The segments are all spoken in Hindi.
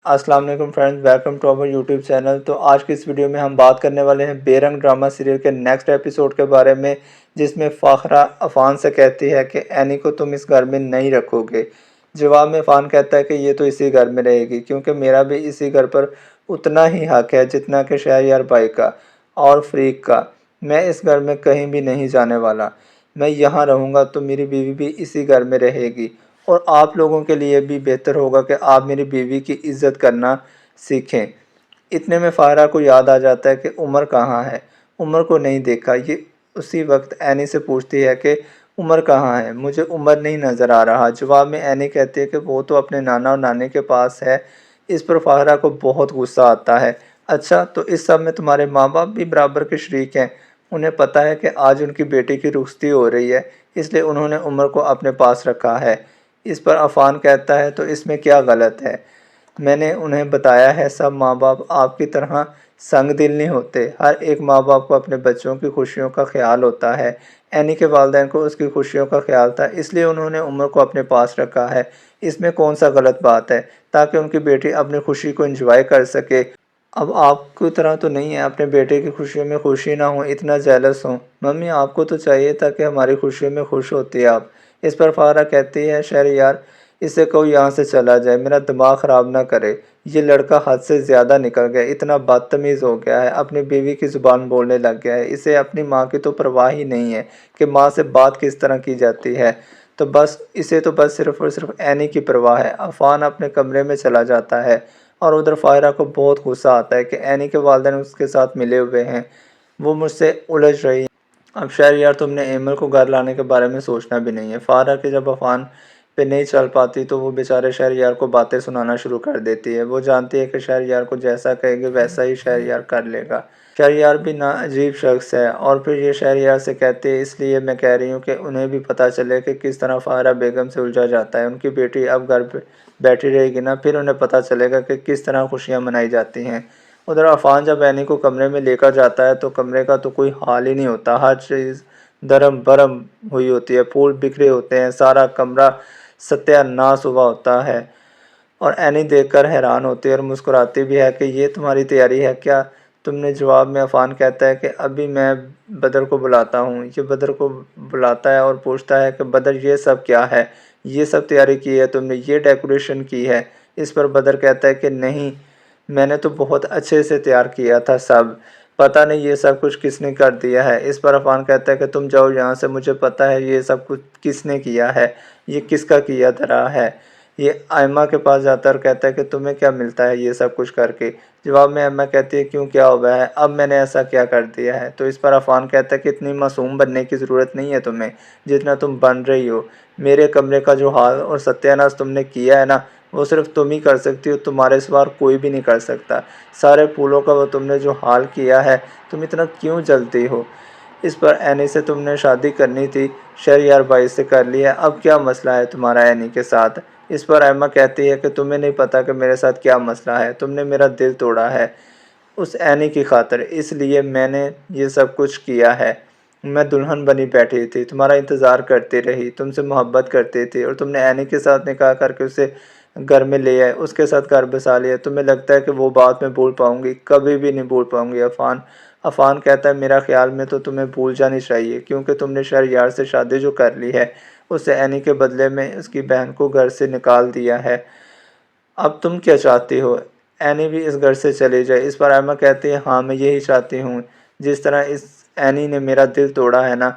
अस्सलाम वालेकुम friends, welcome to our YouTube channel. तो आज की इस वीडियो में हम बात करने वाले हैं बेरंग ड्रामा सीरियल के नेक्स्ट एपिसोड के बारे में, जिसमें फ़ाखरा अफ़ान से कहती है कि एनी को तुम इस घर में नहीं रखोगे। जवाब में अफ़ान कहता है कि ये तो इसी घर में रहेगी, क्योंकि मेरा भी इसी घर पर उतना ही हक है जितना कि शहरयार भाई का और फ़रीक का। मैं इस घर में कहीं भी नहीं जाने वाला। मैं यहाँ रहूँगा तो मेरी बीवी भी इसी घर में रहेगी, और आप लोगों के लिए भी बेहतर होगा कि आप मेरी बीवी की इज़्ज़त करना सीखें। इतने में फ़ाहरा को याद आ जाता है कि उमर कहाँ है। उमर को नहीं देखा। ये उसी वक्त एनी से पूछती है कि उमर कहाँ है, मुझे उमर नहीं नज़र आ रहा। जवाब में एनी कहती है कि वो तो अपने नाना और नानी के पास है। इस पर फ़ाहरा को बहुत गुस्सा आता है। अच्छा, तो इस सब में तुम्हारे माँ बाप भी बराबर के शरीक हैं। उन्हें पता है कि आज उनकी बेटी की रुखसती हो रही है, इसलिए उन्होंने उमर को अपने पास रखा है। इस पर अफ़ान कहता है, तो इसमें क्या गलत है। मैंने उन्हें बताया है, सब माँ बाप आपकी तरह संग दिल नहीं होते। हर एक माँ बाप को अपने बच्चों की खुशियों का ख्याल होता है। एनी के वालिदैन को उसकी खुशियों का ख्याल था, इसलिए उन्होंने उमर को अपने पास रखा है। इसमें कौन सा गलत बात है, ताकि उनकी बेटी अपनी खुशी को एंजॉय कर सके। अब आपकी तरह तो नहीं है, अपने बेटे की खुशियों में खुशी ना हो, इतना जेलस हो। मम्मी, आपको तो चाहिए था कि हमारी खुशियों में खुश होती आप। इस पर फ़ाहरा कहती है, शहरयार, इससे कहो यहाँ से चला जाए, मेरा दिमाग ख़राब ना करे। ये लड़का हद से ज़्यादा निकल गया, इतना बदतमीज़ हो गया है, अपनी बीवी की ज़ुबान बोलने लग गया है। इसे अपनी माँ की तो परवाह ही नहीं है कि माँ से बात किस तरह की जाती है। तो बस इसे तो बस सिर्फ़ और सिर्फ एनी की परवाह है। अफ़ान अपने कमरे में चला जाता है, और उधर फ़ाहिरा को बहुत गुस्सा आता है कि एनी के वालिदैन उसके साथ मिले हुए हैं, वो मुझसे उलझ रही हैं। अब शहरयार, तुमने एमल को घर लाने के बारे में सोचना भी नहीं है। फ़ाहिरा के जब अफ़ान पे नहीं चल पाती तो वो बेचारे शहरयार को बातें सुनाना शुरू कर देती है। वो जानती है कि शहरयार को जैसा कहेगी वैसा ही शहरयार कर लेगा। शहरयार भी ना अजीब शख्स है। और फिर ये शहरयार से कहती है, इसलिए मैं कह रही हूँ कि उन्हें भी पता चले कि किस तरह फ़ाहिरा बेगम से उलझा जाता है। उनकी बेटी अब घर पे बैठी रहेगी ना, फिर उन्हें पता चलेगा कि किस तरह खुशियाँ मनाई जाती हैं। उधर अफ़ान जब एनी को कमरे में लेकर जाता है तो कमरे का तो कोई हाल ही नहीं होता। हर चीज़ धर्म भरम हुई होती है, फूल बिखरे होते हैं, सारा कमरा सत्यानाश हुआ होता है। और एनी देखकर हैरान होती है और मुस्कुराती भी है कि ये तुम्हारी तैयारी है क्या तुमने। जवाब में अफ़ान कहता है कि अभी मैं बदर को बुलाता हूँ। ये बदर को बुलाता है और पूछता है कि बदर, ये सब क्या है, ये सब तैयारी की है तुमने, ये डेकोरेशन की है। इस पर बदर कहता है कि नहीं, मैंने तो बहुत अच्छे से तैयार किया था सब, पता नहीं ये सब कुछ किसने कर दिया है। इस पर अफ़ान कहता है कि तुम जाओ यहाँ से, मुझे पता है ये सब कुछ किसने किया है, ये किसका किया धरा है। ये आयमा के पास जाता है और कहता है कि तुम्हें क्या मिलता है ये सब कुछ करके। जवाब में अम्मा कहती है, क्यों, क्या हुआ है, अब मैंने ऐसा क्या कर दिया है। तो इस पर अफ़ान कहता है कि इतनी मासूम बनने की ज़रूरत नहीं है तुम्हें जितना तुम बन रही हो। मेरे कमरे का जो हाल और सत्यानाश तुमने किया है ना, वो सिर्फ तुम ही कर सकती हो, तुम्हारे सिवा कोई भी नहीं कर सकता। सारे फूलों का वो तुमने जो हाल किया है, तुम इतना क्यों जलती हो। इस पर एनी से तुमने शादी करनी थी, शहरयार भाई से कर ली है, अब क्या मसला है तुम्हारा एनी के साथ। इस पर एम्मा कहती है कि तुम्हें नहीं पता कि मेरे साथ क्या मसला है, तुमने मेरा दिल तोड़ा है उस एनी की खातिर, इसलिए मैंने ये सब कुछ किया है। मैं दुल्हन बनी बैठी थी, तुम्हारा इंतज़ार करती रही, तुमसे मोहब्बत करती थी, और तुमने एनी के साथ निकाह करके उसे घर में ले आए, उसके साथ घर बसा लिया। तुम्हें लगता है कि वो बात मैं भूल पाऊँगी, कभी भी नहीं भूल पाऊँगी अफ़ान। अफ़ान कहता है, मेरा ख्याल में तो तुम्हें भूल जानी चाहिए, क्योंकि तुमने शहरयार से शादी जो कर ली है, उससे एनी के बदले में उसकी बहन को घर से निकाल दिया है। अब तुम क्या चाहती हो, एनी भी इस घर से चली जाए। इस पर एम्मा कहती है, हाँ, मैं यही चाहती हूँ। जिस तरह इस एनी ने मेरा दिल तोड़ा है ना,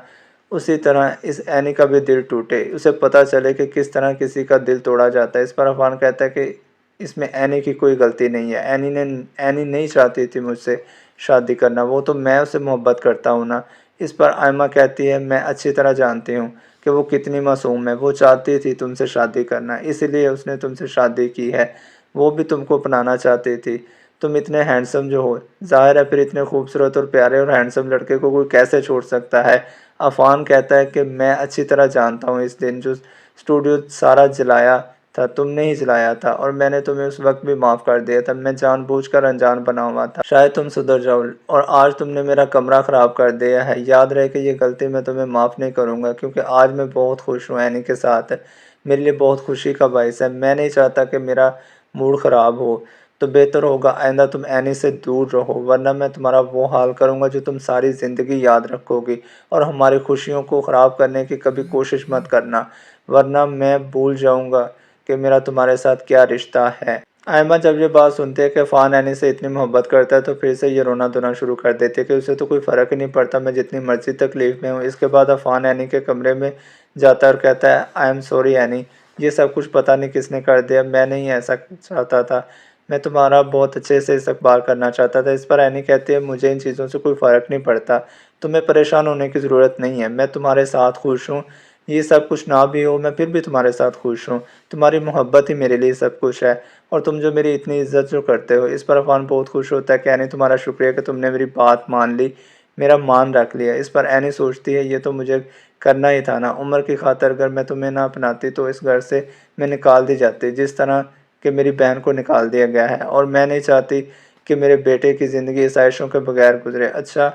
उसी तरह इस एनी का भी दिल टूटे, उसे पता चले कि किस तरह किसी का दिल तोड़ा जाता है। इस पर अफ़ान कहता है कि इसमें एनी की कोई गलती नहीं है। एनी नहीं चाहती थी मुझसे शादी करना, वो तो मैं उससे मोहब्बत करता हूँ ना। इस पर आयमा कहती है, मैं अच्छी तरह जानती हूँ कि वो कितनी मासूम है, वो चाहती थी तुमसे शादी करना, इसीलिए उसने तुमसे शादी की है। वो भी तुमको अपनाना चाहती थी। तुम इतने हैंडसम जो हो, ज़ाहिर है फिर इतने खूबसूरत और प्यारे और हैंडसम लड़के को कोई कैसे छोड़ सकता है। अफ़ान कहता है कि मैं अच्छी तरह जानता हूँ, इस दिन जो स्टूडियो सारा जलाया था तुमने ही जलाया था, और मैंने तुम्हें उस वक्त भी माफ़ कर दिया था। मैं जानबूझकर अनजान बना हुआ था, शायद तुम सुधर जाओ, और आज तुमने मेरा कमरा ख़राब कर दिया है। याद रहे कि ये गलती मैं तुम्हें माफ़ नहीं करूँगा, क्योंकि आज मैं बहुत खुश हूँ एनी के साथ, मेरे लिए बहुत खुशी का बाइस है। मैं नहीं चाहता कि मेरा मूड ख़राब हो, तो बेहतर होगा आइंदा तुम एनी से दूर रहो, वरना मैं तुम्हारा वो हाल करूँगा जो तुम सारी ज़िंदगी याद रखोगी। और हमारी खुशियों को ख़राब करने की कभी कोशिश मत करना, वरना मैं भूल जाऊँगा कि मेरा तुम्हारे साथ क्या रिश्ता है। आयमा जब ये बात सुनती है कि अफ़ान एनी से इतनी मोहब्बत करता है, तो फिर से ये रोना-धोना शुरू कर देती है कि उसे तो कोई फ़र्क ही नहीं पड़ता, मैं जितनी मर्ज़ी तकलीफ़ में हूँ। इसके बाद अफ़ान एनी के कमरे में जाता है और कहता है, आई एम सॉरी एनी, ये सब कुछ पता नहीं किसने कर दिया, मैं नहीं ऐसा चाहता था, मैं तुम्हारा बहुत अच्छे से इस्तकबाल करना चाहता था। इस पर एनी कहती है, मुझे इन चीज़ों से कोई फ़र्क नहीं पड़ता, तुम्हें परेशान होने की ज़रूरत नहीं है, मैं तुम्हारे साथ खुश हूँ, ये सब कुछ ना भी हो मैं फिर भी तुम्हारे साथ खुश हूँ, तुम्हारी मोहब्बत ही मेरे लिए सब कुछ है और तुम जो मेरी इतनी इज़्ज़त जो करते हो। इस पर अफ़ान बहुत खुश होता है कि एनी तुम्हारा शुक्रिया कि तुमने मेरी बात मान ली, मेरा मान रख लिया। इस पर एनी सोचती है ये तो मुझे करना ही था ना, उम्र की खातिर अगर मैं तुम्हें ना अपनाती तो इस घर से मैं निकाल दी जाती, जिस तरह कि मेरी बहन को निकाल दिया गया है, और मैं नहीं चाहती कि मेरे बेटे की ज़िंदगी इस आयशों के बगैर गुजरे। अच्छा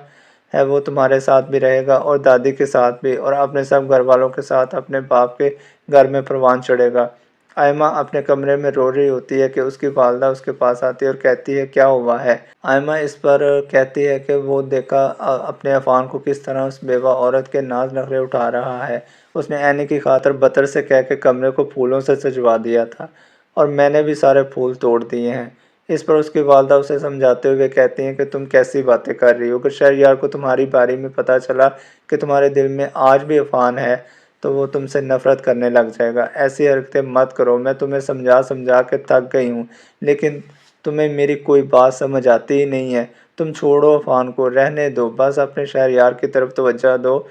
है वो तुम्हारे साथ भी रहेगा और दादी के साथ भी, और अपने सब घर वालों के साथ अपने बाप के घर में परवान चढ़ेगा। आयमा अपने कमरे में रो रही होती है कि उसकी वालदा उसके पास आती है और कहती है क्या हुआ है। आयमा इस पर कहती है कि वो देखा अपने अफ़ान को किस तरह उस बेवा औरत के नाज नखरे उठा रहा है, उसने एनी की खातिर बतर से कह के कमरे को फूलों से सजवा दिया था और मैंने भी सारे फूल तोड़ दिए हैं। इस पर उसकी वालदा उसे समझाते हुए कहती हैं कि तुम कैसी बातें कर रही हो, अगर शहरयार को तुम्हारी बारे में पता चला कि तुम्हारे दिल में आज भी अफ़ान है तो वो तुमसे नफ़रत करने लग जाएगा। ऐसी हरकतें मत करो, मैं तुम्हें समझा समझा के थक गई हूँ, लेकिन तुम्हें मेरी कोई बात समझ आती ही नहीं है। तुम छोड़ो अफ़ान को, रहने दो, बस अपने शहरयार की तरफ तवज्जो दो,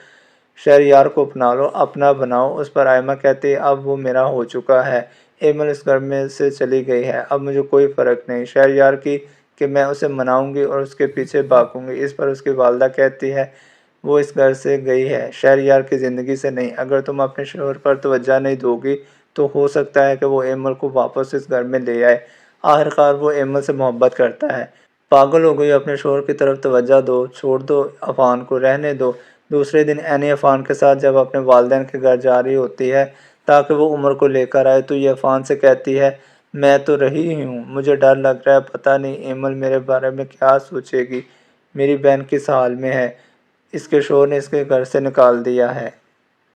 शहरयार को अपना लो, अपना बनाओ। उस पर आयमा कहती है अब वो मेरा हो चुका है, एमल इस घर में से चली गई है, अब मुझे कोई फ़र्क नहीं शहरयार की कि मैं उसे मनाऊंगी और उसके पीछे भागूंगी। इस पर उसकी वालदा कहती है वो इस घर से गई है, शहरयार की ज़िंदगी से नहीं। अगर तुम अपने शोहर पर तवज्जो नहीं दोगी तो हो सकता है कि वो एमल को वापस इस घर में ले आए। आखिरकार वो एमल से मोहब्बत करता है। पागल हो गई, अपने शोहर की तरफ तवज्जो दो, छोड़ दो अफ़ान को, रहने दो। दूसरे दिन एनी अफ़ान के साथ जब अपने वालिदैन के घर जा रही होती है ताकि वो उमर को लेकर आए, तो ये अफ़ान से कहती है मैं तो रही ही हूँ, मुझे डर लग रहा है, पता नहीं एमल मेरे बारे में क्या सोचेगी, मेरी बहन किस हाल में है, इसके शोहर ने इसके घर से निकाल दिया है।